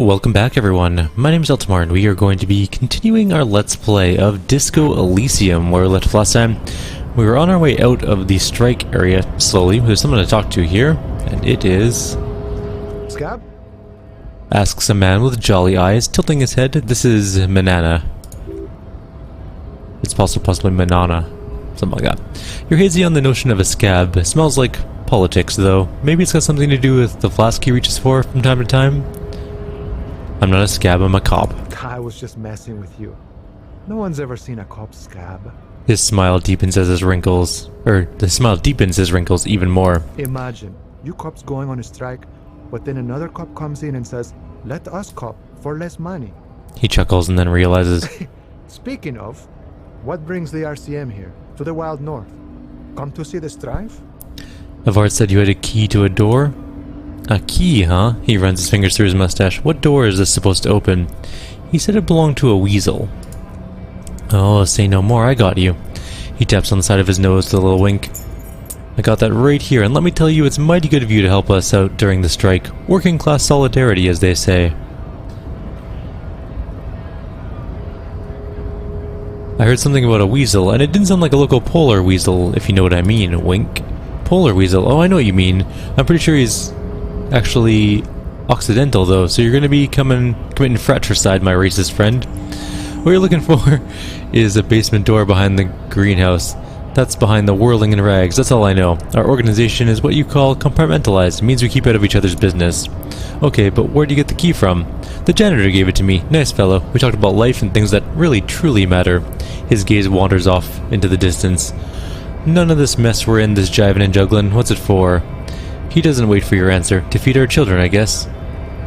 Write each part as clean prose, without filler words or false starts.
Welcome back everyone, my name is Eltimar and we are going to be continuing our Let's Play of Disco Elysium, where we left last time. We were on our way out of the strike area slowly. There's someone to talk to here, and it is... Scab? Asks a man with jolly eyes, tilting his head. This is Manana. It's possibly Manana. Something like that. You're hazy on the notion of a scab. It smells like politics though. Maybe it's got something to do with the flask he reaches for from time to time? I'm not a scab, I'm a cop. I was just messing with you. No one's ever seen a cop scab. His smile deepens as his wrinkles... the smile deepens his wrinkles even more. Imagine, you cops going on a strike, but then another cop comes in and says, "Let us cop for less money." He chuckles and then realizes... Speaking of, what brings the RCM here, to the Wild North? Come to see the strife? Avart said you had a key to a door? A key, huh? He runs his fingers through his mustache. What door is this supposed to open? He said it belonged to a weasel. Oh, say no more, I got you. He taps on the side of his nose with a little wink. I got that right here, and let me tell you, it's mighty good of you to help us out during the strike. Working class solidarity, as they say. I heard something about a weasel, and it didn't sound like a local polar weasel, if you know what I mean. Wink. Polar weasel, oh I know what you mean. I'm pretty sure he's actually Occidental though, so you're going to be committing fratricide, my racist friend. What you're looking for is a basement door behind the greenhouse. That's behind the whirling and rags, that's all I know. Our organization is what you call compartmentalized. It means we keep out of each other's business. Okay, but where'd you get the key from? The janitor gave it to me. Nice fellow. We talked about life and things that really truly matter. His gaze wanders off into the distance. None of this mess we're in, this jiving and juggling. What's it for? He doesn't wait for your answer. To feed our children, I guess.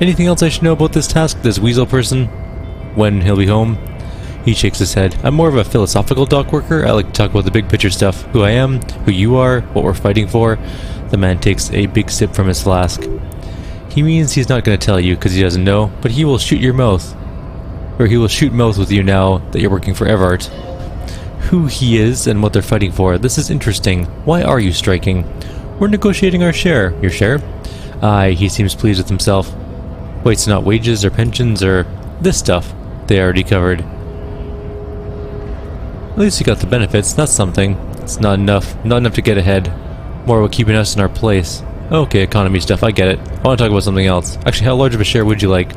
Anything else I should know about this task, this weasel person? When he'll be home? He shakes his head. I'm more of a philosophical dock worker. I like to talk about the big picture stuff. Who I am, who you are, what we're fighting for. The man takes a big sip from his flask. He means he's not going to tell you because he doesn't know, but he will shoot your mouth. Or he will shoot mouth with you now that you're working for Evart. Who he is and what they're fighting for. This is interesting. Why are you striking? We're negotiating our share. Your share? Aye, he seems pleased with himself. Wait, it's not wages or pensions or... this stuff. They already covered. At least you got the benefits, that's something. It's not enough. Not enough to get ahead. More about keeping us in our place. Okay, economy stuff, I get it. I want to talk about something else. Actually, how large of a share would you like?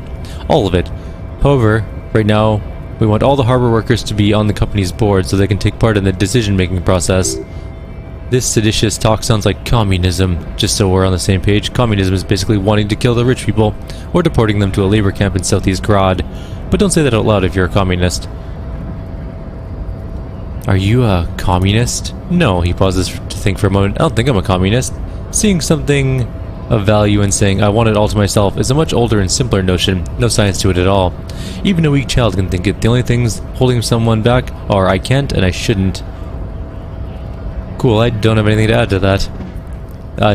All of it. However, right now, we want all the harbor workers to be on the company's board so they can take part in the decision-making process. This seditious talk sounds like communism. Just so we're on the same page, communism is basically wanting to kill the rich people, or deporting them to a labor camp in Southeast Grad. But don't say that out loud if you're a communist. Are you a communist? No, he pauses to think for a moment. I don't think I'm a communist. Seeing something of value and saying I want it all to myself is a much older and simpler notion. No science to it at all. Even a weak child can think it. The only things holding someone back are I can't and I shouldn't. Cool, I don't have anything to add to that.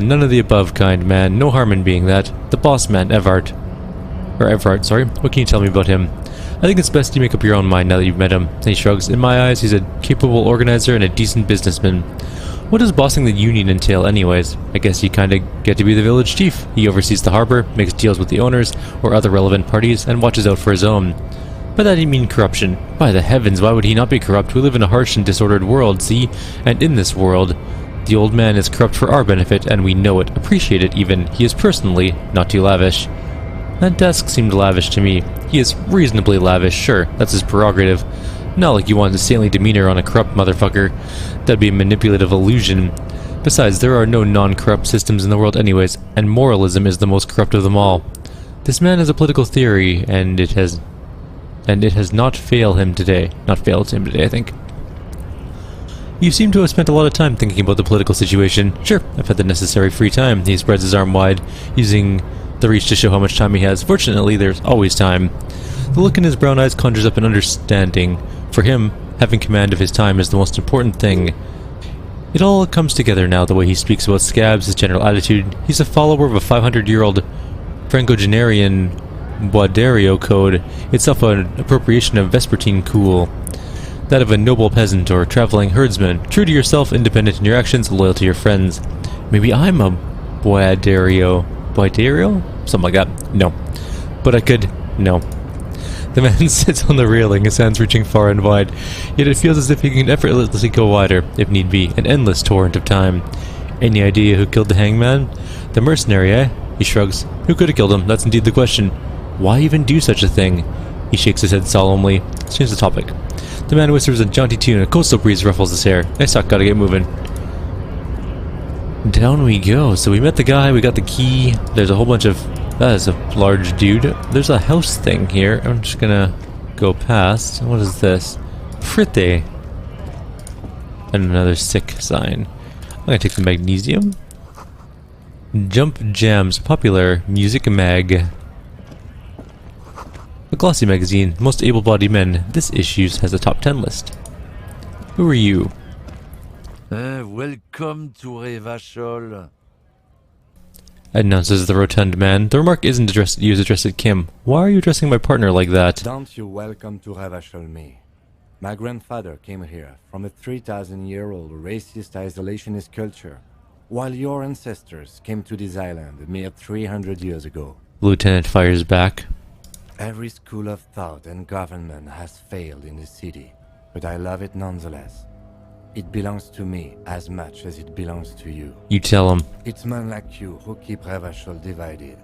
None of the above kind, man. No harm in being that. The boss man, Evart. Or Evart, sorry. What can you tell me about him? I think it's best you make up your own mind now that you've met him. And he shrugs. In my eyes, he's a capable organizer and a decent businessman. What does bossing the union entail anyways? I guess you kinda get to be the village chief. He oversees the harbor, makes deals with the owners or other relevant parties, and watches out for his own. By that you mean corruption. By the heavens, why would he not be corrupt? We live in a harsh and disordered world, see? And in this world, the old man is corrupt for our benefit, and we know it, appreciate it even. He is personally not too lavish. That desk seemed lavish to me. He is reasonably lavish, sure, that's his prerogative. Not like you want a saintly demeanor on a corrupt motherfucker. That'd be a manipulative illusion. Besides, there are no non-corrupt systems in the world anyways, and moralism is the most corrupt of them all. This man has a political theory, and it has not failed him today. Not failed him today, I think. You seem to have spent a lot of time thinking about the political situation. Sure, I've had the necessary free time. He spreads his arm wide, using the reach to show how much time he has. Fortunately, there's always time. The look in his brown eyes conjures up an understanding. For him, having command of his time is the most important thing. It all comes together now, the way he speaks about scabs, his general attitude. He's a follower of a 500-year-old Franco-Genarian Boidario code, itself an appropriation of Vespertine cool. That of a noble peasant or traveling herdsman, true to yourself, independent in your actions, loyal to your friends. Maybe I'm a Boidario? Something like that. No. But I could No. The man sits on the railing, his hands reaching far and wide, yet it feels as if he can effortlessly go wider, if need be, an endless torrent of time. Any idea who killed the hangman? The mercenary, eh? He shrugs. Who could have killed him? That's indeed the question. Why even do such a thing? He shakes his head solemnly. Let's change the topic. The man whispers a jaunty tune, a coastal breeze ruffles his hair. I suck, gotta get moving. Down we go. So we met the guy, we got the key. There's a whole bunch of... That is a large dude. There's a house thing here. I'm just gonna go past. What is this? Fritte. And another sick sign. I'm gonna take the magnesium. Jump Jams, popular music mag. A glossy magazine, most able-bodied men. This issue has a top 10 list. Who are you? Welcome to Revachol. Announces the rotund man. The remark isn't addressed at you, it's addressed at Kim. Why are you addressing my partner like that? Don't you welcome to Revachol me. My grandfather came here from a 3,000-year-old racist isolationist culture, while your ancestors came to this island a mere 300 years ago. Lieutenant fires back. Every school of thought and government has failed in this city, but I love it nonetheless. It belongs to me as much as it belongs to you. You tell him. It's men like you who keep Revachol divided,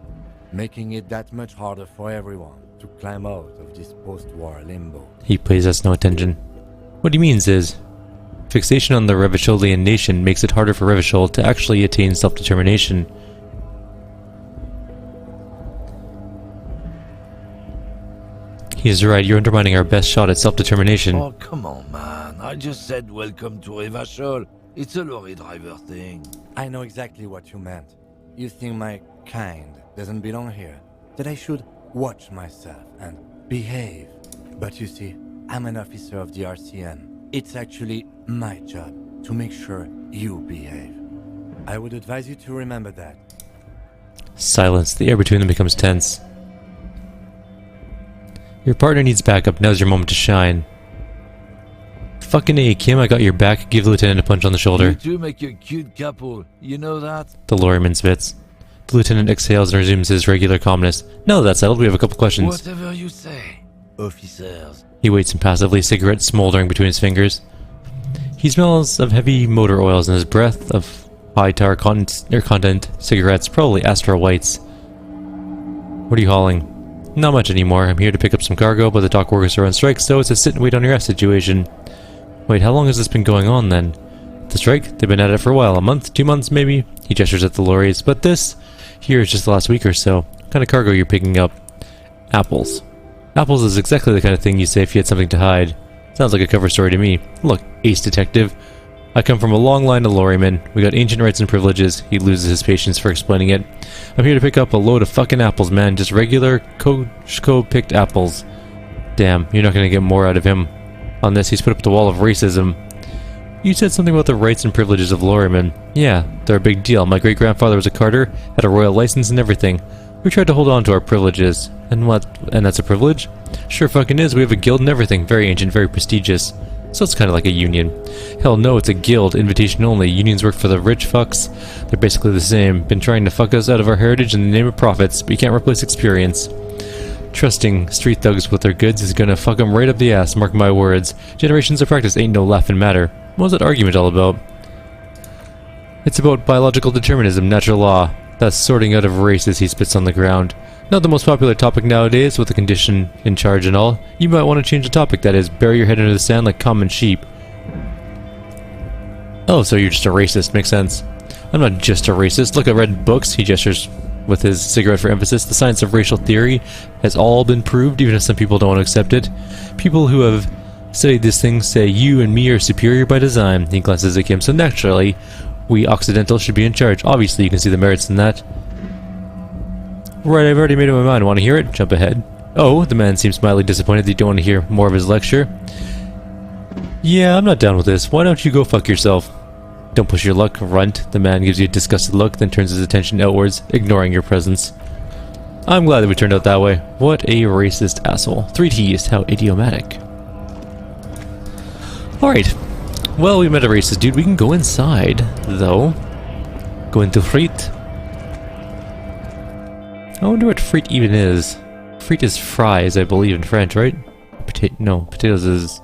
making it that much harder for everyone to climb out of this post-war limbo. He pays us no attention. What he means is, fixation on the Revacholian nation makes it harder for Revachol to actually attain self-determination. He is right, you're undermining our best shot at self-determination. Oh, come on, man. I just said welcome to Revachol. It's a lorry driver thing. I know exactly what you meant. You think my kind doesn't belong here, that I should watch myself and behave. But you see, I'm an officer of the RCN. It's actually my job to make sure you behave. I would advise you to remember that. Silence. The air between them becomes tense. Your partner needs backup. Now's your moment to shine. Fucking A, Kim, I got your back. Give the lieutenant a punch on the shoulder. You two make a cute couple. You know that? The lorryman spits. The lieutenant exhales and resumes his regular calmness. Now that that's settled, we have a couple questions. Whatever you say, officers. He waits impassively, cigarette smoldering between his fingers. He smells of heavy motor oils in his breath, of high tar content cigarettes, probably Astra Whites. What are you hauling? Not much anymore. I'm here to pick up some cargo, but the dock workers are on strike, so it's a sit and wait on your ass situation. Wait, how long has this been going on then? The strike? They've been at it for a while. A month? 2 months, maybe? He gestures at the lorries. But this here is just the last week or so. What kind of cargo you're picking up? Apples. Apples is exactly the kind of thing you say if you had something to hide. Sounds like a cover story to me. Look, ace detective. I come from a long line of lorrymen. We got ancient rights and privileges. He loses his patience for explaining it. I'm here to pick up a load of fucking apples, man. Just regular picked apples. Damn, you're not gonna get more out of him. On this, he's put up the wall of racism. You said something about the rights and privileges of lorrymen. Yeah, they're a big deal. My great-grandfather was a carter, had a royal license and everything. We tried to hold on to our privileges. And what? And that's a privilege? Sure fucking is. We have a guild and everything. Very ancient, very prestigious. So it's kind of like a union. Hell no, it's a guild, invitation only. Unions work for the rich fucks. They're basically the same. Been trying to fuck us out of our heritage in the name of profits, but you can't replace experience. Trusting street thugs with their goods is gonna fuck them right up the ass, mark my words. Generations of practice ain't no laughing matter. What was that argument all about? It's about biological determinism, natural law. That's sorting out of races, he spits on the ground. Not the most popular topic nowadays, with the condition in charge and all. You might want to change the topic, that is, bury your head under the sand like common sheep. Oh, so you're just a racist, makes sense. I'm not just a racist. Look, I read books, he gestures with his cigarette for emphasis. The science of racial theory has all been proved, even if some people don't want to accept it. People who have studied this thing say you and me are superior by design. He glances at Kim, so naturally, we Occidentals should be in charge. Obviously, you can see the merits in that. Right, I've already made up my mind. Want to hear it? Jump ahead. Oh, the man seems mildly disappointed that you don't want to hear more of his lecture. Yeah, I'm not down with this. Why don't you go fuck yourself? Don't push your luck, runt. The man gives you a disgusted look, then turns his attention outwards, ignoring your presence. I'm glad that we turned out that way. What a racist asshole. 3 T's, how idiomatic. Alright. Well, we met a racist dude. We can go inside, though. Go into Pherrid. I wonder what Pherrid even is. Frite is fries, I believe, in French, right? No, potatoes is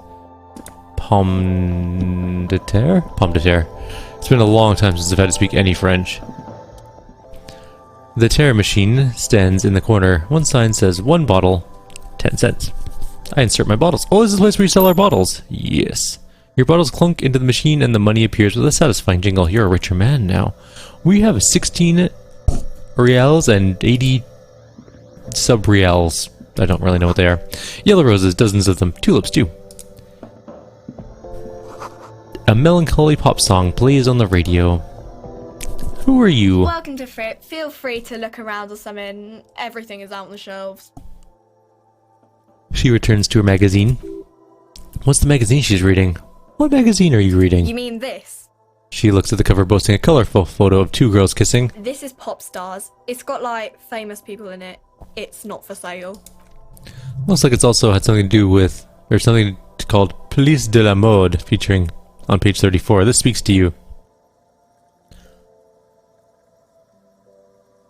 pomme de terre? Pomme de terre. It's been a long time since I've had to speak any French. The terre machine stands in the corner. One sign says 1 bottle, 10 cents. I insert my bottles. Oh, this is the place where you sell our bottles. Yes. Your bottles clunk into the machine and the money appears with a satisfying jingle. You're a richer man now. We have 16 reals and 80 sub-reals. I don't really know what they are. Yellow roses, dozens of them. Tulips, too. A melancholy pop song plays on the radio. Who are you? Welcome to Pherrid. Feel free to look around or something. Everything is out on the shelves. She returns to her magazine. What's the magazine she's reading? What magazine are you reading? You mean this? She looks at the cover boasting a colorful photo of 2 girls kissing. This is Pop Stars. It's got like famous people in it. It's not for sale. Looks like it's also had something to do with, or something called Police de la Mode, featuring on page 34. This speaks to you.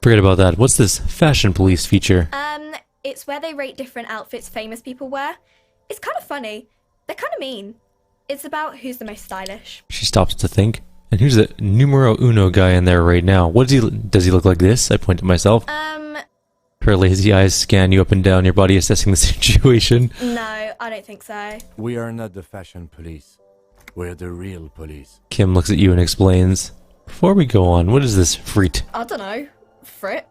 Forget about that. What's this Fashion Police feature? It's where they rate different outfits famous people wear. It's kind of funny. They're kind of mean. It's about who's the most stylish. She stops to think. And who's the numero uno guy in there right now? What does he look like this? I point at myself. Her lazy eyes scan you up and down, your body assessing the situation. No, I don't think so. We are not the fashion police. We're the real police. Kim looks at you and explains. Before we go on, what is this Frite? I don't know. Frit?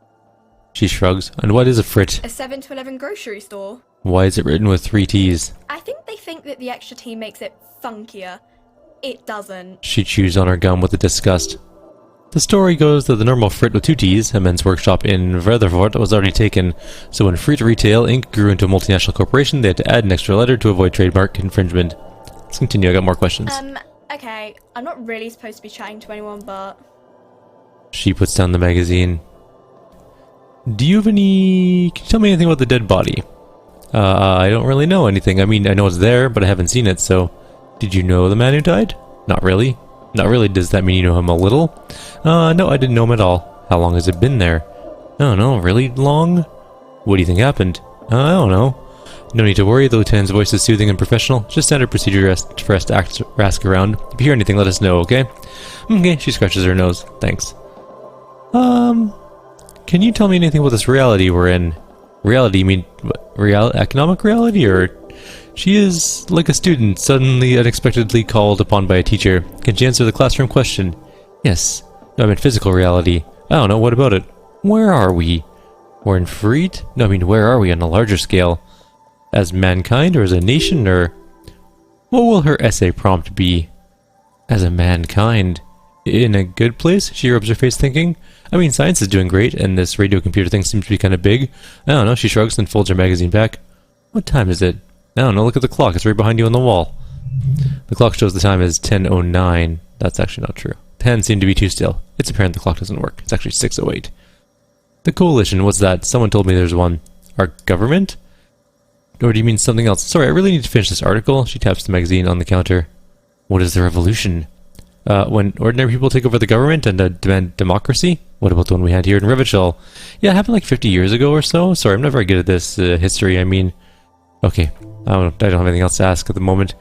She shrugs. And what is a Frit? A 7-Eleven grocery store. Why is it written with 3 T's? I think they think that the extra T makes it funkier. It doesn't. She chews on her gum with disgust. The story goes that the normal Frit with 2 T's, a men's workshop in Rutherford, was already taken, so when Frit Retail Inc. grew into a multinational corporation, they had to add an extra letter to avoid trademark infringement. Let's continue, I got more questions. Okay, I'm not really supposed to be chatting to anyone, but... She puts down the magazine. Do you have any... Can you tell me anything about the dead body? I don't really know anything. I mean, I know it's there, but I haven't seen it, so... Did you know the man who died? Not really. Not really, does that mean you know him a little? No, I didn't know him at all. How long has it been there? I don't know, really long? What do you think happened? I don't know. No need to worry, the lieutenant's voice is soothing and professional. Just standard procedure for us to ask around. If you hear anything, let us know, okay? Okay, she scratches her nose. Thanks. Can you tell me anything about this reality we're in? Reality, you mean what, economic reality, or... She is like a student suddenly unexpectedly called upon by a teacher. Can she answer the classroom question? Yes. No, I mean physical reality. I don't know, what about it? Where are we? We're in Pherrid? No, I mean where are we on a larger scale? As mankind or as a nation or... What will her essay prompt be? As a mankind. In a good place? She rubs her face thinking. I mean science is doing great and this radio computer thing seems to be kind of big. I don't know, she shrugs and folds her magazine back. What time is it? I don't know, look at the clock, it's right behind you on the wall. The clock shows the time as 10:09. That's actually not true. 10 seemed to be too still. It's apparent the clock doesn't work. It's actually 6:08. The coalition, what's that? Someone told me there's one. Our government? Or do you mean something else? Sorry, I really need to finish this article. She taps the magazine on the counter. What is the revolution? When ordinary people take over the government and demand democracy? What about the one we had here in Revachol? Yeah, it happened like 50 years ago or so. Sorry, I'm not very good at this history, I mean... Okay, I don't have anything else to ask at the moment.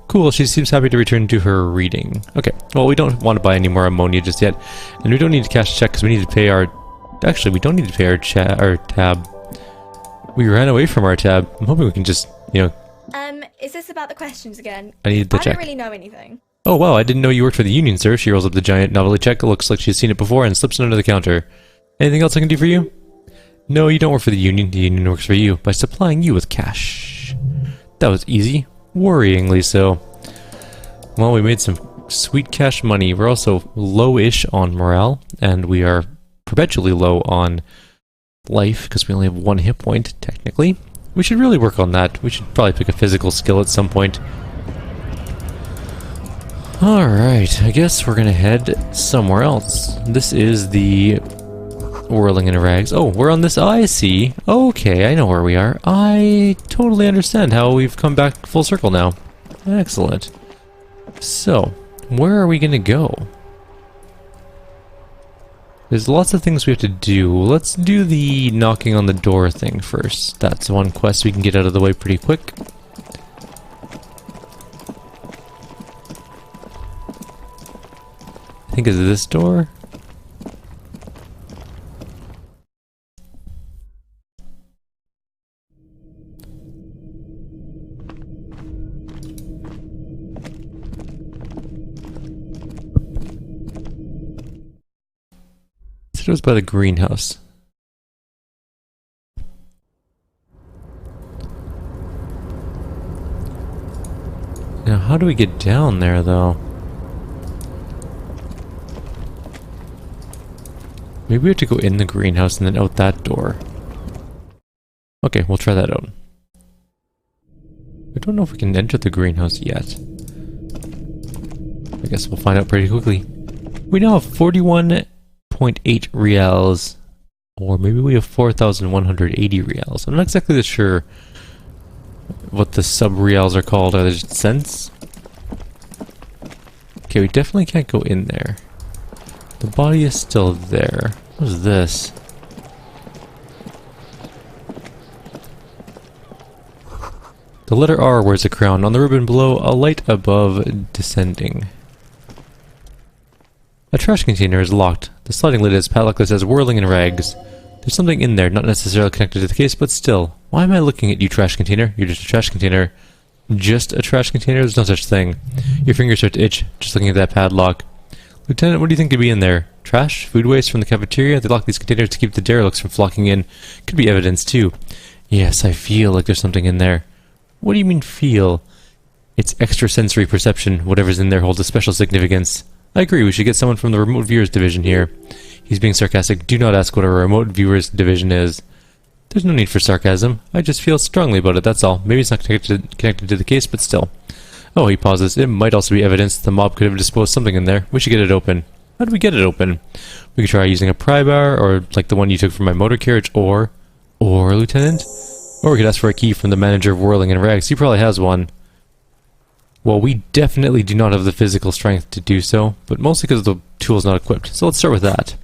Cool, she seems happy to return to her reading. Okay, well, we don't want to buy any more ammonia just yet. And we don't need to cash a check because we need to pay our... Actually, we don't need to pay our tab. We ran away from our tab. I'm hoping we can just, you know... Is this about the questions again? I need the check. I don't really know anything. Oh, wow, I didn't know you worked for the union, sir. She rolls up the giant novelty check. It looks like she's seen it before and slips it under the counter. Anything else I can do for you? No, you don't work for the union. The union works for you by supplying you with cash. That was easy. Worryingly so. Well, we made some sweet cash money. We're also low-ish on morale, and we are perpetually low on life, because we only have 1 hit point, technically. We should really work on that. We should probably pick a physical skill at some point. Alright, I guess we're gonna head somewhere else. This is the... Whirling in rags. Oh, we're on this I see. Okay, I know where we are. I totally understand how we've come back full circle now. Excellent. So, where are we gonna go? There's lots of things we have to do. Let's do the knocking on the door thing first. That's one quest we can get out of the way pretty quick. I think it's this door. It was by the greenhouse. Now, how do we get down there, though? Maybe we have to go in the greenhouse and then out that door. Okay, we'll try that out. I don't know if we can enter the greenhouse yet. I guess we'll find out pretty quickly. We now have 41.8 reals, or maybe we have 4,180 reals. I'm not exactly sure what the sub-reals are called. Are they just cents? Okay, we definitely can't go in there. The body is still there. What is this? The letter R wears a crown. On the ribbon below, a light above descending. A trash container is locked. The sliding lid is padlocked that says whirling in rags. There's something in there, not necessarily connected to the case, but still. Why am I looking at you, trash container? You're just a trash container. Just a trash container? There's no such thing. Your fingers start to itch, just looking at that padlock. Lieutenant, what do you think could be in there? Trash? Food waste from the cafeteria? They lock these containers to keep the derelicts from flocking in. Could be evidence, too. Yes, I feel like there's something in there. What do you mean, feel? It's extrasensory perception. Whatever's in there holds a special significance. I agree, we should get someone from the remote viewers division here. He's being sarcastic. Do not ask what a remote viewers division is. There's no need for sarcasm. I just feel strongly about it, that's all. Maybe it's not connected to the case, but still. Oh, he pauses. It might also be evidence the mob could have disposed something in there. We should get it open. How do we get it open? We could try using a pry bar, or like the one you took from my motor carriage, or Lieutenant? Or we could ask for a key from the manager of Whirling and Rags. He probably has one. Well, we definitely do not have the physical strength to do so, but mostly because the tool is not equipped. So let's start with that.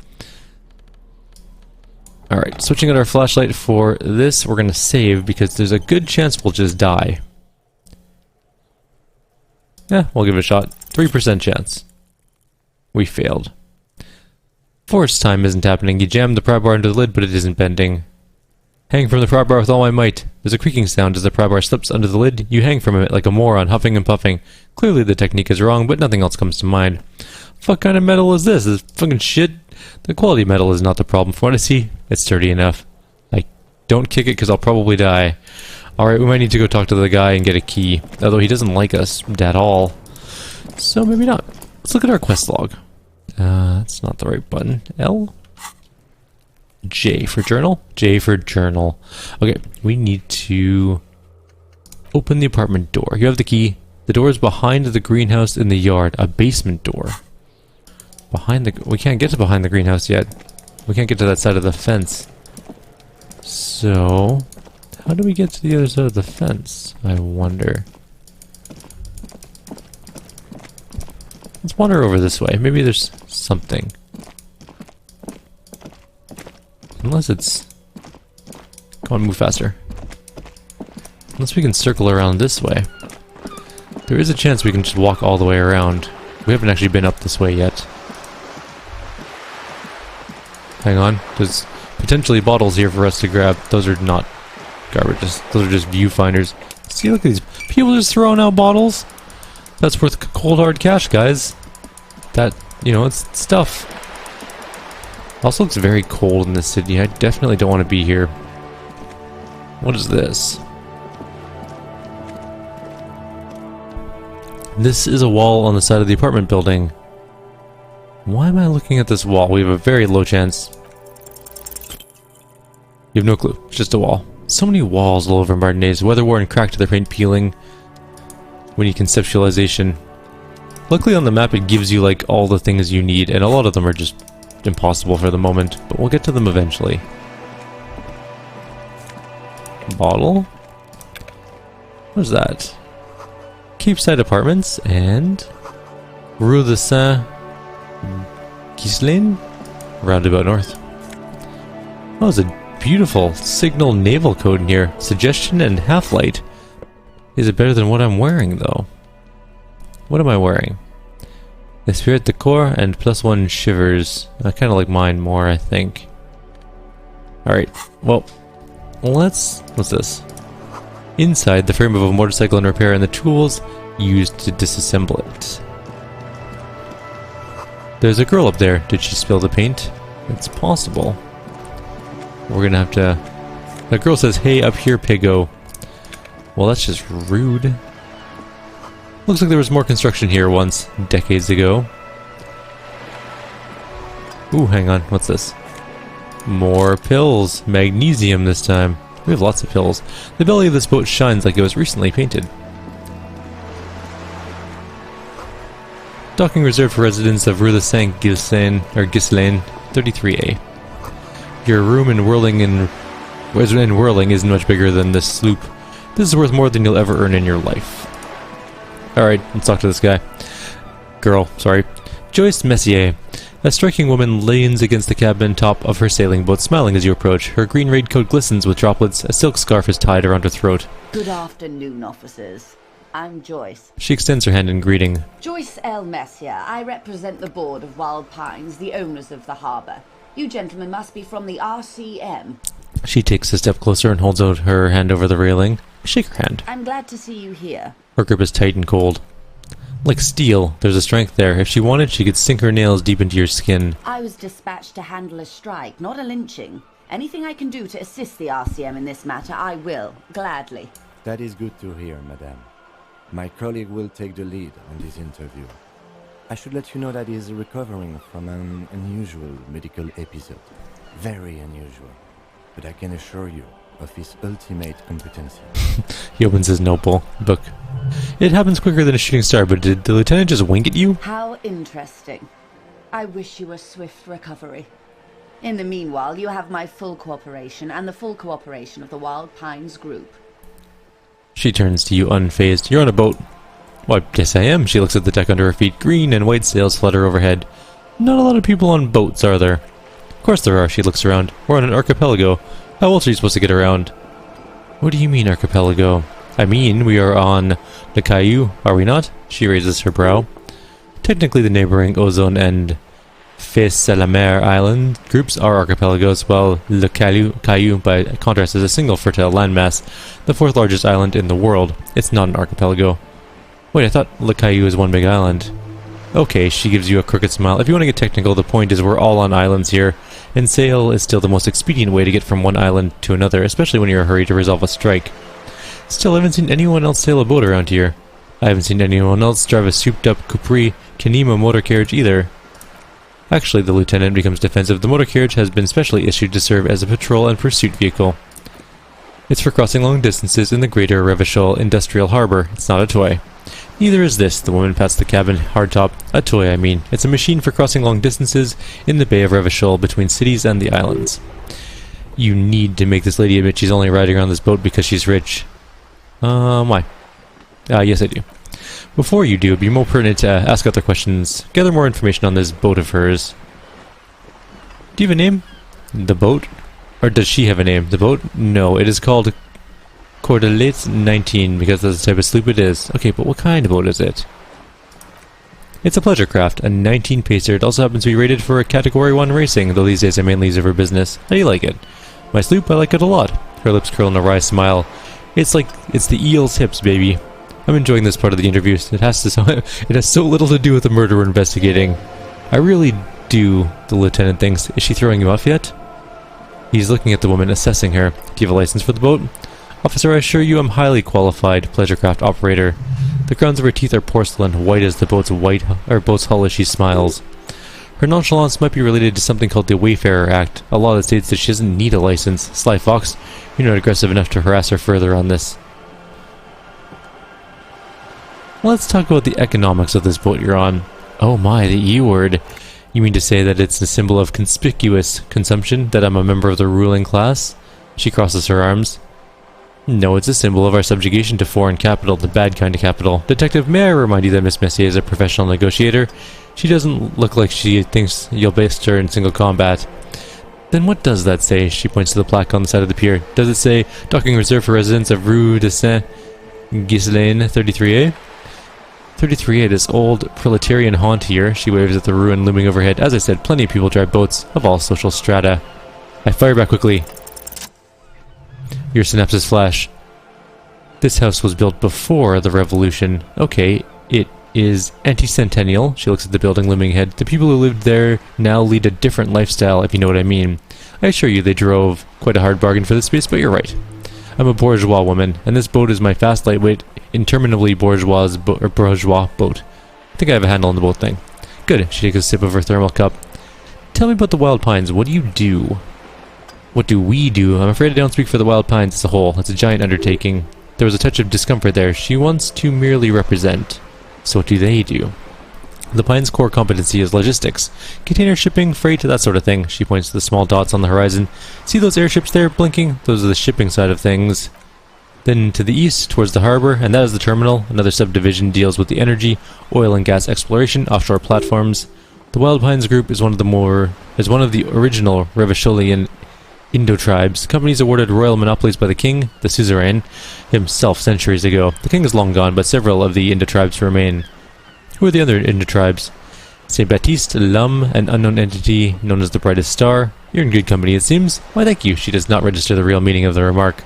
Alright, switching out our flashlight for this, we're going to save because there's a good chance we'll just die. Yeah, we'll give it a shot. 3% chance. We failed. Force time isn't happening. You jammed the pry bar into the lid, but it isn't bending. Hang from the pry bar with all my might. There's a creaking sound as the pry bar slips under the lid. You hang from it like a moron, huffing and puffing. Clearly the technique is wrong, but nothing else comes to mind. What kind of metal is this? This fucking shit. The quality of metal is not the problem. From what I see, it's sturdy enough. Don't kick it because I'll probably die. Alright, we might need to go talk to the guy and get a key. Although he doesn't like us at all. So maybe not. Let's look at our quest log. That's not the right button. L? J for journal? J for journal. Okay, we need to open the apartment door. You have the key. The door is behind the greenhouse in the yard. A basement door. We can't get to behind the greenhouse yet. We can't get to that side of the fence. So, how do we get to the other side of the fence? I wonder. Let's wander over this way. Maybe there's something. Unless it's... Come on, move faster. Unless we can circle around this way. There is a chance we can just walk all the way around. We haven't actually been up this way yet. Hang on. There's potentially bottles here for us to grab. Those are not garbage. Those are just viewfinders. See, look at these. People just throwing out bottles. That's worth cold hard cash, guys. That, you know, it's stuff. Also looks very cold in this city. I definitely don't want to be here. What is this? This is a wall on the side of the apartment building. Why am I looking at this wall? We have a very low chance. You have no clue. It's just a wall. So many walls all over Martinez. Weather-worn, cracked to their paint peeling. We need conceptualization. Luckily on the map it gives you like all the things you need, and a lot of them are just impossible for the moment, but we'll get to them eventually. Bottle? What is that? Keepside Apartments and Rue de Saint Ghislain? roundabout north. Oh, there's a beautiful signal naval code in here. Suggestion and half-light. Is it better than what I'm wearing, though? What am I wearing? The Spirit de Corps and +1 shivers. I kind of like mine more, I think. Alright, well, what's this? Inside, the frame of a motorcycle in repair and the tools used to disassemble it. There's a girl up there. Did she spill the paint? It's possible. We're gonna have to... The girl says, "Hey, up here, piggo." Well, that's just rude. Looks like there was more construction here once, decades ago. Ooh, hang on. What's this? More pills. Magnesium this time. We have lots of pills. The belly of this boat shines like it was recently painted. Docking reserved for residents of Rue de Saint-Ghislain, or Ghislain, 33A. Your room in whirling isn't much bigger than this sloop. This is worth more than you'll ever earn in your life. Alright, let's talk to this guy. Girl, sorry. Joyce Messier. A striking woman leans against the cabin top of her sailing boat, smiling as you approach. Her green raincoat glistens with droplets. A silk scarf is tied around her throat. Good afternoon, officers. I'm Joyce. She extends her hand in greeting. Joyce L. Messier. I represent the board of Wild Pines, the owners of the harbour. You gentlemen must be from the RCM. She takes a step closer and holds out her hand over the railing. Shake her hand. I'm glad to see you here. Her grip is tight and cold. Like steel, there's a strength there. If she wanted, she could sink her nails deep into your skin. I was dispatched to handle a strike, not a lynching. Anything I can do to assist the RCM in this matter, I will, gladly. That is good to hear, madame. My colleague will take the lead on this interview. I should let you know that he is recovering from an unusual medical episode. Very unusual. But I can assure you of his ultimate competency. He opens his notebook. It happens quicker than a shooting star, but did the lieutenant just wink at you? How interesting. I wish you a swift recovery. In the meanwhile, you have my full cooperation and the full cooperation of the Wild Pines group. She turns to you unfazed. You're on a boat. Well, yes I am. She looks at the deck under her feet. Green and white sails flutter overhead. Not a lot of people on boats, are there? Of course there are. She looks around. We're on an archipelago. How else are you supposed to get around? What do you mean, archipelago? I mean, we are on Le Caillou, are we not? She raises her brow. Technically, the neighboring Ozone and Fes-la-Mer island groups are archipelagos, while Le Caillou, by contrast, is a single fertile landmass, the fourth largest island in the world. It's not an archipelago. Wait, I thought Le Caillou is one big island. Okay, she gives you a crooked smile. If you want to get technical, the point is we're all on islands here, and sail is still the most expedient way to get from one island to another, especially when you're in a hurry to resolve a strike. Still, I haven't seen anyone else sail a boat around here. I haven't seen anyone else drive a souped-up Capri Kanima motor carriage either. Actually, the lieutenant becomes defensive. The motor carriage has been specially issued to serve as a patrol and pursuit vehicle. It's for crossing long distances in the greater Revachol Industrial Harbor. It's not a toy. Neither is this. The woman pats the cabin hardtop. A toy, I mean. It's a machine for crossing long distances in the Bay of Revachol between cities and the islands. You need to make this lady admit she's only riding around this boat because she's rich. Why? Yes I do. Before you do, it'd be more pertinent to ask other questions. Gather more information on this boat of hers. Do you have a name? The boat? Or does she have a name? The boat? No, it is called Cordelate 19 because that's the type of sloop it is. Okay, but what kind of boat is it? It's a pleasure craft, a 19 pacer. It also happens to be rated for a Category 1 racing, though these days I mainly use it for business. How do you like it? My sloop? I like it a lot. Her lips curl in a wry smile. It's the eel's hips, baby. I'm enjoying this part of the interview. It has so little to do with the murder we're investigating. I really do, the lieutenant thinks. Is she throwing you off yet? He's looking at the woman, assessing her. Do you have a license for the boat? Officer, I assure you I'm highly qualified pleasurecraft operator. The crowns of her teeth are porcelain, white as the boat's hull as she smiles. Her nonchalance might be related to something called the Wayfarer Act, a law that states that she doesn't need a license. Sly Fox, you're not aggressive enough to harass her further on this. Let's talk about the economics of this boat you're on. Oh my, the E word. You mean to say that it's a symbol of conspicuous consumption, that I'm a member of the ruling class? She crosses her arms. No, it's a symbol of our subjugation to foreign capital, the bad kind of capital. Detective, may I remind you that Miss Messier is a professional negotiator? She doesn't look like she thinks you'll best her in single combat. Then what does that say? She points to the plaque on the side of the pier. Does it say, docking reserved for residents of Rue de Saint-Ghislain 33A? 33A, this old proletarian haunt here. She waves at the ruin looming overhead. As I said, plenty of people drive boats of all social strata. I fire back quickly. Your synapses flash. This house was built before the revolution. Okay, it is anti-centennial. She looks at the building looming ahead. The people who lived there now lead a different lifestyle, if you know what I mean. I assure you they drove quite a hard bargain for this space, but you're right. I'm a bourgeois woman, and this boat is my fast, lightweight, interminably bourgeois boat. I think I have a handle on the boat thing. Good. She takes a sip of her thermal cup. Tell me about the Wild Pines. What do you do? What do we do? I'm afraid I don't speak for the Wild Pines as a whole. It's a giant undertaking. There was a touch of discomfort there. She wants to merely represent. So what do they do? The Pines' core competency is logistics. Container shipping, freight, that sort of thing. She points to the small dots on the horizon. See those airships there blinking? Those are the shipping side of things. Then to the east, towards the harbor, and that is the terminal. Another subdivision deals with the energy, oil and gas exploration, offshore platforms. The Wild Pines group is one of the original Revacholian Indo-tribes, companies awarded royal monopolies by the king, the suzerain, himself centuries ago. The king is long gone, but several of the Indo-tribes remain. Who are the other Indo-tribes? Saint Baptiste, Lum, an unknown entity known as the Brightest Star. You're in good company, it seems. Why, thank you. She does not register the real meaning of the remark.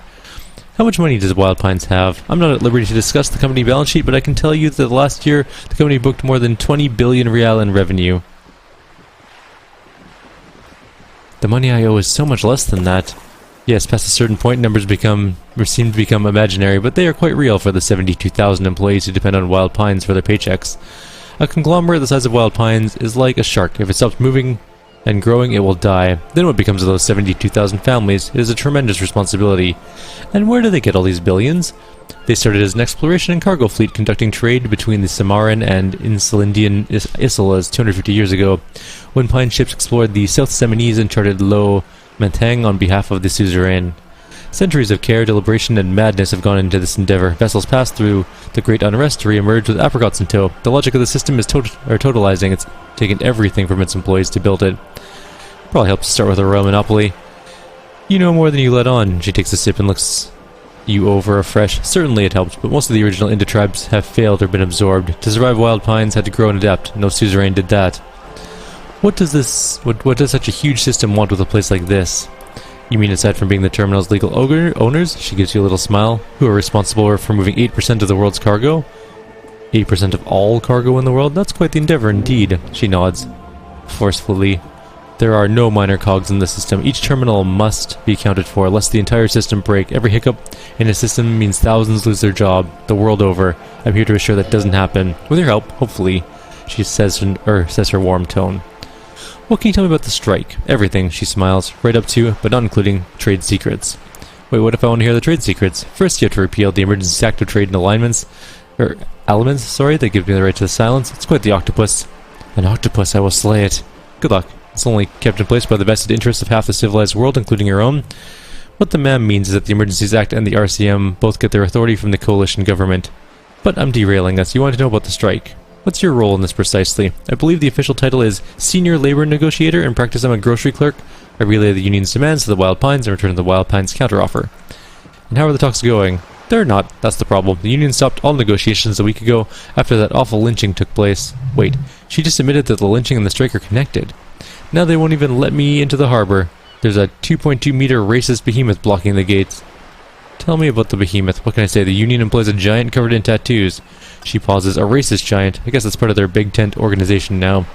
How much money does Wild Pines have? I'm not at liberty to discuss the company balance sheet, but I can tell you that last year, the company booked more than 20 billion real in revenue. The money I owe is so much less than that. Yes, past a certain point, numbers seem to become imaginary, but they are quite real for the 72,000 employees who depend on Wild Pines for their paychecks. A conglomerate the size of Wild Pines is like a shark. If it stops moving and growing, it will die. Then what becomes of those 72,000 families? It is a tremendous responsibility. And where do they get all these billions? They started as an exploration and cargo fleet conducting trade between the Samaran and Insulindian Islas 250 years ago, when Pine ships explored the South Seminese and charted Lo Mentang on behalf of the suzerain. Centuries of care, deliberation, and madness have gone into this endeavor. Vessels pass through the great unrest to re-emerge with apricots in tow. The logic of the system is totalizing. It's taken everything from its employees to build it. Probably helps to start with a royal monopoly. You know more than you let on. She takes a sip and looks you over afresh. Certainly it helps, but most of the original Indo tribes have failed or been absorbed. To survive, Wild Pines had to grow and adapt. No suzerain did that. What does such a huge system want with a place like this? You mean aside from being the terminal's legal owners? She gives you a little smile. Who are responsible for moving 8% of the world's cargo? 8% of all cargo in the world? That's quite the endeavor indeed. She nods forcefully. There are no minor cogs in the system. Each terminal must be accounted for, lest the entire system break. Every hiccup in a system means thousands lose their job, the world over. I'm here to assure that doesn't happen. With your help, hopefully, she says her warm tone. What can you tell me about the strike? Everything, she smiles, right up to, but not including, trade secrets. Wait, what if I want to hear the trade secrets? First, you have to repeal the Emergency Act of Trade and Elements, that gives me the right to silence. It's quite the octopus. An octopus, I will slay it. Good luck. It's only kept in place by the vested interests of half the civilized world, including your own. What the ma'am means is that the Emergencies Act and the RCM both get their authority from the coalition government. But I'm derailing us. You want to know about the strike. What's your role in this precisely? I believe the official title is Senior Labor Negotiator. In practice, I'm a grocery clerk. I relay the union's demands to the Wild Pines and return the Wild Pines' counteroffer. And how are the talks going? They're not. That's the problem. The union stopped all negotiations a week ago after that awful lynching took place. Wait, she just admitted that the lynching and the strike are connected. Now they won't even let me into the harbor. There's a 2.2-meter racist behemoth blocking the gates. Tell me about the behemoth. What can I say? The union employs a giant covered in tattoos. She pauses. A racist giant. I guess that's part of their big tent organization now.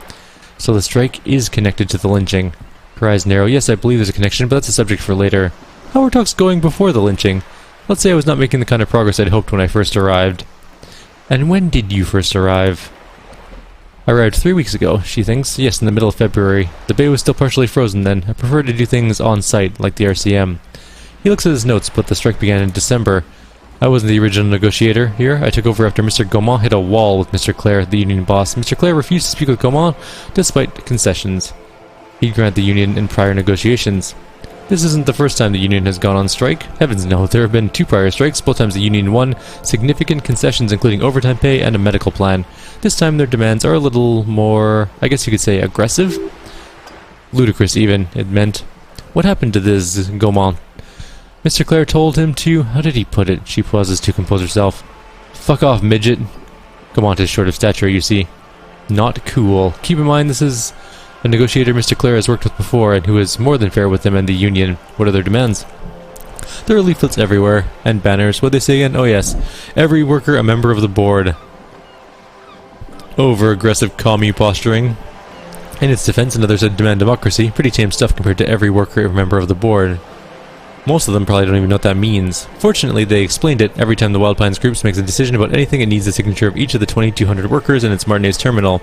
So the strike is connected to the lynching. Her eyes narrow. Yes, I believe there's a connection, but that's a subject for later. How were talks going before the lynching? Let's say I was not making the kind of progress I'd hoped when I first arrived. And when did you first arrive? I arrived 3 weeks ago, she thinks. Yes, in the middle of February. The bay was still partially frozen then. I prefer to do things on site, like the RCM. He looks at his notes, but the strike began in December. I wasn't the original negotiator here. I took over after Mr. Gaumont hit a wall with Mr. Clare, the union boss. Mr. Clare refused to speak with Gaumont, despite concessions. He'd grant the union in prior negotiations. This isn't the first time the Union has gone on strike. Heavens no, there have been 2 prior strikes, both times the Union won significant concessions including overtime pay and a medical plan. This time their demands are a little more, I guess you could say, aggressive? Ludicrous even, it meant. What happened to this Gaumont? Mr. Clare told him to... How did he put it? She pauses to compose herself. Fuck off, midget. Gaumont is short of stature, you see. Not cool. Keep in mind this is a negotiator Mr. Clare has worked with before and who is more than fair with them and the Union. What are their demands? There are leaflets everywhere, and banners. What'd they say again? Oh yes. Every worker a member of the board. Over-aggressive commie posturing. In its defense, another said demand democracy. Pretty tame stuff compared to every worker a member of the board. Most of them probably don't even know what that means. Fortunately, they explained it every time the Wild Pines groups makes a decision about anything. It needs the signature of each of the 2,200 workers in its Martinez terminal.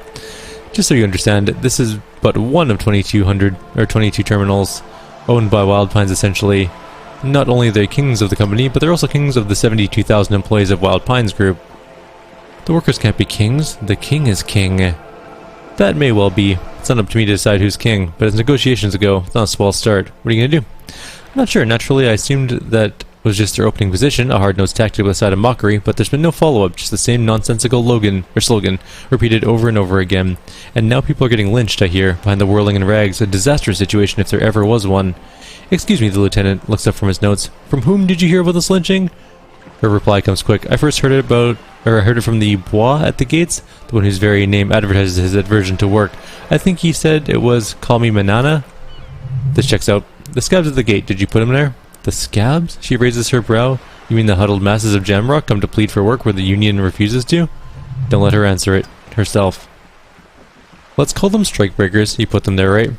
Just so you understand, this is but one of 2,200 or 22 terminals owned by Wild Pines essentially. Not only are they kings of the company, but they're also kings of the 72,000 employees of Wild Pines Group. The workers can't be kings. The king is king. That may well be. It's not up to me to decide who's king, but as negotiations go, it's not a swell start. What are you gonna do? I'm not sure. Naturally, I assumed that was just their opening position, a hard-nosed tactic with a side of mockery, but there's been no follow-up, just the same nonsensical slogan, repeated over and over again. And now people are getting lynched, I hear, behind the whirling and rags, a disastrous situation if there ever was one. Excuse me, the lieutenant looks up from his notes. From whom did you hear about this lynching? Her reply comes quick. I first heard it from the Bois at the gates, the one whose very name advertises his aversion to work. I think he said it was Call Me Manana. This checks out. The scabs at the gate, did you put him there? The scabs? She raises her brow. You mean the huddled masses of Jamrock come to plead for work where the Union refuses to? Don't let her answer it. Herself. Let's call them strikebreakers. You put them there, right?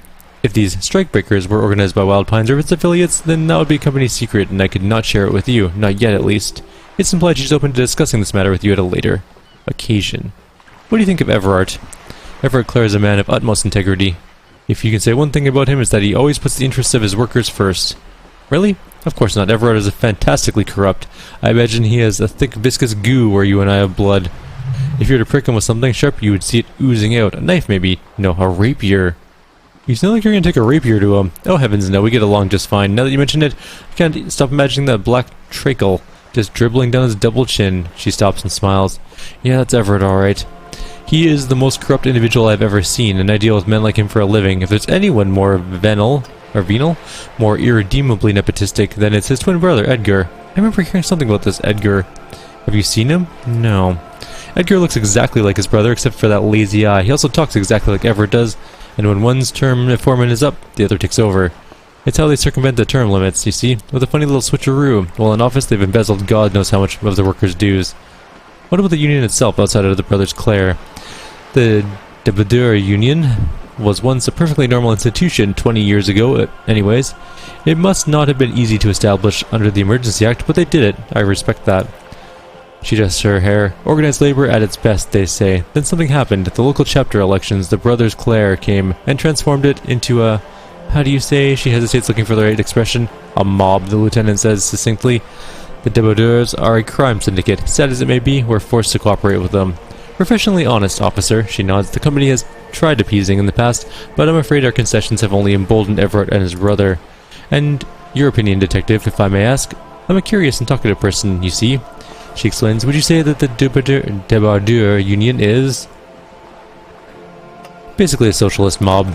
If these strikebreakers were organized by Wild Pines or its affiliates, then that would be a company secret, and I could not share it with you. Not yet, at least. It's implied she's open to discussing this matter with you at a later occasion. What do you think of Everard? Everard Clare is a man of utmost integrity. If you can say one thing about him, it's that he always puts the interests of his workers first. Really? Of course not. Everard is fantastically corrupt. I imagine he has a thick, viscous goo where you and I have blood. If you were to prick him with something sharp, you would see it oozing out. A knife, maybe. No, a rapier. You sound like you're going to take a rapier to him. Oh, heavens no, we get along just fine. Now that you mention it, I can't stop imagining that black tracheal just dribbling down his double chin. She stops and smiles. Yeah, that's Everett, alright. He is the most corrupt individual I've ever seen, and I deal with men like him for a living. If there's anyone more venal, more irredeemably nepotistic, then it's his twin brother, Edgar. I remember hearing something about this Edgar. Have you seen him? No. Edgar looks exactly like his brother, except for that lazy eye. He also talks exactly like Everett does, and when one's term of foreman is up, the other takes over. It's how they circumvent the term limits, you see, with a funny little switcheroo. While in office, they've embezzled God knows how much of the workers' dues. What about the union itself, outside of the brothers Clare? The Debadeur Union was once a perfectly normal institution 20 years ago, anyways. It must not have been easy to establish under the Emergency Act, but they did it. I respect that. She dusts her hair. Organized labor at its best, they say. Then something happened. At the local chapter elections, the brothers Clare came and transformed it into a... How do you say? She hesitates, looking for the right expression. A mob, the lieutenant says succinctly. The Debadeurs are a crime syndicate. Sad as it may be, we're forced to cooperate with them. Professionally honest, officer, she nods. The company has tried appeasing in the past, but I'm afraid our concessions have only emboldened Everett and his brother. And your opinion, detective, if I may ask? I'm a curious and talkative person, you see. She explains, would you say that the Debardeur Union is... basically a socialist mob?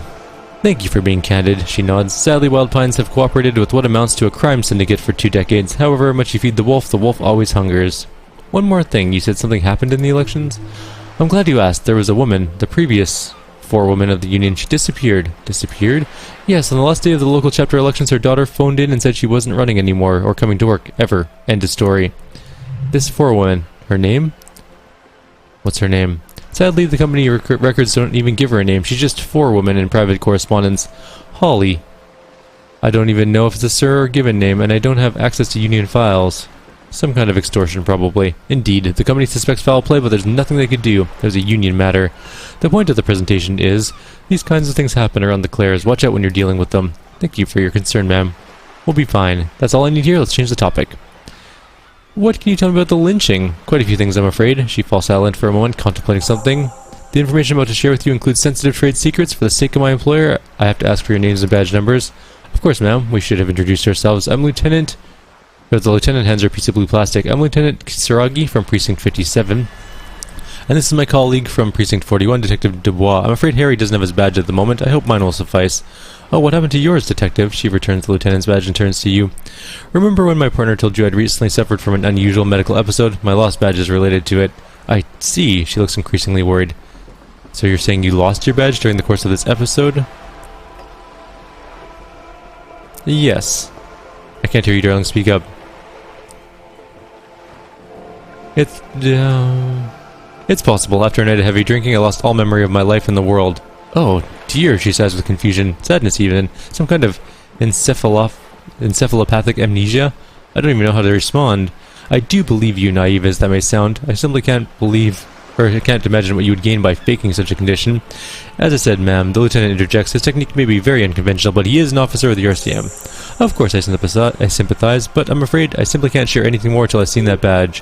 Thank you for being candid, she nods. Sadly, Wild Pines have cooperated with what amounts to a crime syndicate for 2 decades. However much you feed the wolf always hungers. One more thing, you said something happened in the elections? I'm glad you asked. There was a woman, the previous forewoman of the union. She disappeared. Disappeared? Yes, on the last day of the local chapter elections, her daughter phoned in and said she wasn't running anymore, or coming to work, ever. End of story. This forewoman, her name? What's her name? Sadly, the company records don't even give her a name. She's just forewoman in private correspondence. Holly. I don't even know if it's a sir or given name, and I don't have access to union files. Some kind of extortion, probably. Indeed, the company suspects foul play, but there's nothing they could do. There's a union matter. The point of the presentation is, these kinds of things happen around the Clares. Watch out when you're dealing with them. Thank you for your concern, ma'am. We'll be fine. That's all I need here. Let's change the topic. What can you tell me about the lynching? Quite a few things, I'm afraid. She falls silent for a moment, contemplating something. The information I'm about to share with you includes sensitive trade secrets. For the sake of my employer, I have to ask for your names and badge numbers. Of course, ma'am. We should have introduced ourselves. I'm Lieutenant... The lieutenant hands her a piece of blue plastic. I'm Lieutenant Kisaragi from Precinct 57. And this is my colleague from Precinct 41, Detective Dubois. I'm afraid Harry doesn't have his badge at the moment. I hope mine will suffice. Oh, what happened to yours, Detective? She returns the lieutenant's badge and turns to you. Remember when my partner told you I'd recently suffered from an unusual medical episode? My lost badge is related to it. I see. She looks increasingly worried. So you're saying you lost your badge during the course of this episode? Yes. I can't hear you, darling. Speak up. It's possible. After a night of heavy drinking, I lost all memory of my life in the world. Oh, dear, she says with confusion. Sadness, even. Some kind of encephalopathic amnesia? I don't even know how to respond. I do believe you, naive as that may sound. I simply can't believe... or I can't imagine what you would gain by faking such a condition. As I said, ma'am, the lieutenant interjects. His technique may be very unconventional, but he is an officer of the RCM. Of course I sympathize, but I'm afraid I simply can't share anything more till I've seen that badge.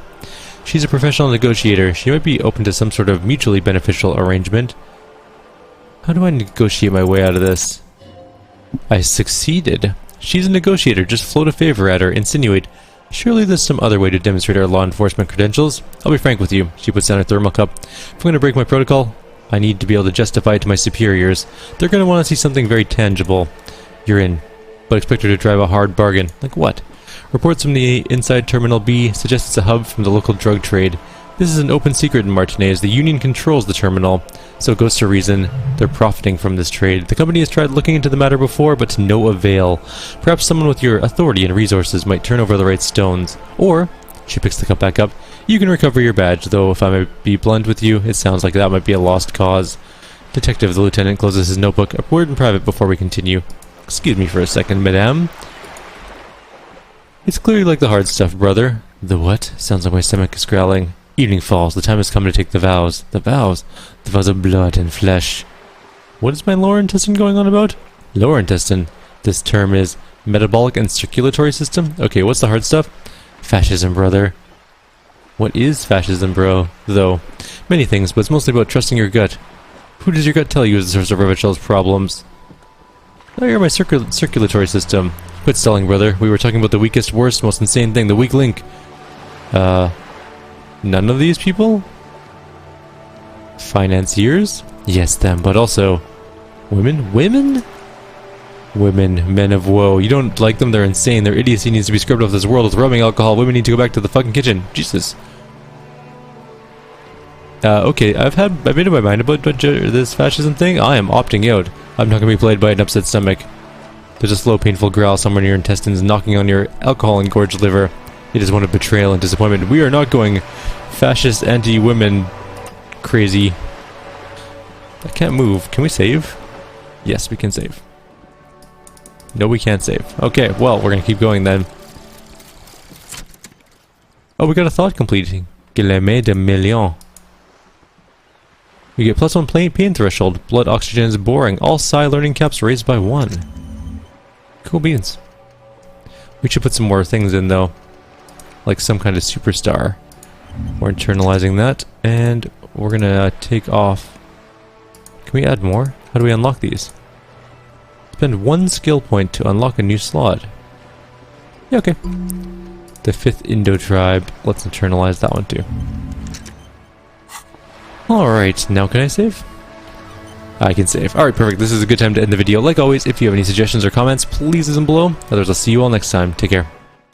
She's a professional negotiator. She might be open to some sort of mutually beneficial arrangement. How do I negotiate my way out of this? I succeeded. She's a negotiator. Just float a favor at her. Insinuate. Surely there's some other way to demonstrate our law enforcement credentials. I'll be frank with you. She puts down her thermal cup. If I'm going to break my protocol, I need to be able to justify it to my superiors. They're going to want to see something very tangible. You're in. But expect her to drive a hard bargain. Like what? Reports from the inside Terminal B suggest it's a hub from the local drug trade. This is an open secret in Martinez. The Union controls the terminal, so it goes to reason they're profiting from this trade. The company has tried looking into the matter before, but to no avail. Perhaps someone with your authority and resources might turn over the right stones. Or, she picks the cup back up, you can recover your badge, though if I might be blunt with you, it sounds like that might be a lost cause. Detective, the lieutenant closes his notebook. A word in private before we continue. Excuse me for a second, madame. It's clearly like the hard stuff, brother. The what? Sounds like my stomach is growling. Evening falls. The time has come to take the vows. The vows? The vows of blood and flesh. What is my lower intestine going on about? Lower intestine? This term is metabolic and circulatory system? Okay, what's the hard stuff? Fascism, brother. What is fascism, bro? Though, many things, but it's mostly about trusting your gut. Who does your gut tell you is the source of Revachel's problems? Oh, you're my circulatory system. Quit stalling, brother. We were talking about the weakest, worst, most insane thing, the weak link. None of these people? Financiers? Yes, them, but also... women? Women? Women, men of woe. You don't like them, they're insane. Their idiocy needs to be scrubbed off this world with rubbing alcohol. Women need to go back to the fucking kitchen. Jesus. Okay, I've made up my mind about this fascism thing. I am opting out. I'm not gonna be played by an upset stomach. There's a slow, painful growl somewhere in your intestines knocking on your alcohol-engorged liver. It is one of betrayal and disappointment. We are not going fascist, anti-women crazy. I can't move. Can we save? Yes, we can save. No, we can't save. Okay, well, we're gonna keep going then. Oh, we got a thought completing. Guillemets de million. You get +1 pain threshold. Blood oxygen is boring. All psi learning caps raised by 1. Cool beans. We should put some more things in though. Like some kind of superstar. We're internalizing that. And we're gonna take off. Can we add more? How do we unlock these? Spend 1 skill point to unlock a new slot. Yeah, okay. The 5th Indo tribe. Let's internalize that one too. Alright, now can I save? I can save. Alright, perfect. This is a good time to end the video. Like always, if you have any suggestions or comments, please leave them below. Otherwise, I'll see you all next time. Take care.